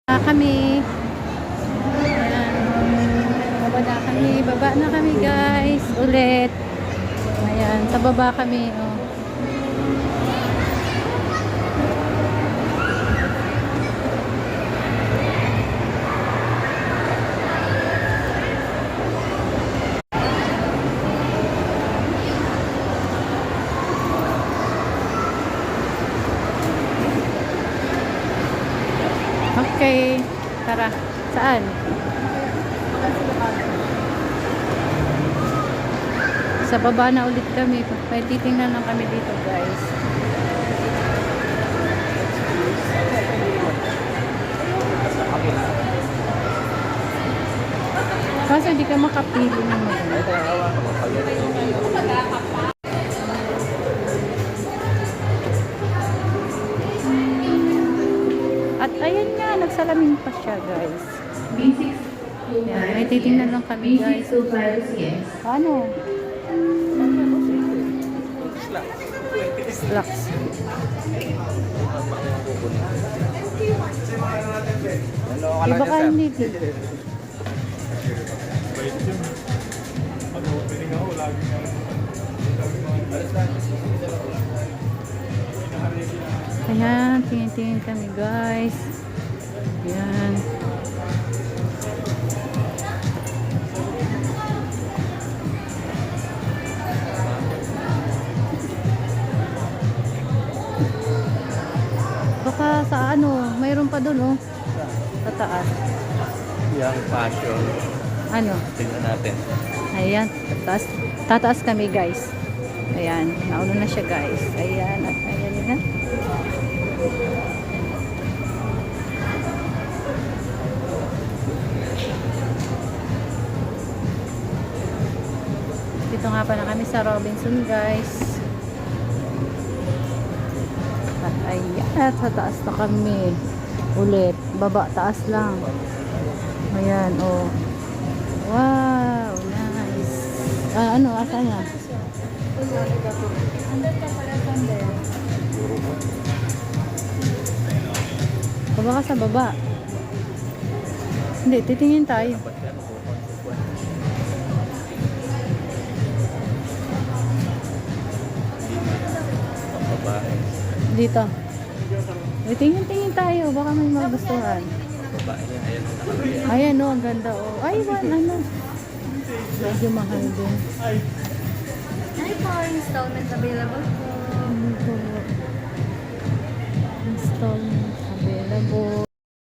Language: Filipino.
Kami. Ayan. Baba na kami. Baba na kami guys. Ulit. Ayan. Sa baba kami. Oh. Okay. Tara. Saan? Sa baba na ulit kami. May titingnan lang kami dito guys. Kaso hindi ka makapili ng maganda. At ayan nga, nagsalamin pa siya guys. Yan, may titingnan lang kami guys. Ano? Slacks. Di ba ka hindi? Ayan, tingin-tingin kami guys. Ayan. Baka sa ano, mayroon pa doon oh. Sa taas. Yung passion. Ano? Tingnan natin. Ayan, tataas kami guys. Ayan, nauna na siya guys. Ayan, at ayan na. Dito nga pala kami sa Robinson guys. At ayan, sa taas na kami. Ulit, baba, taas lang. Ayan, oh. Wow, nice. Ano, asan na? Baba ka sa baba. Hindi, titingin tayo. Dito. Tingin-tingin tayo. Baka may magustuhan. Ayan o, ang ganda o. Ay, ano. Medyo mahal din. Hi po, installment available po. Installment available.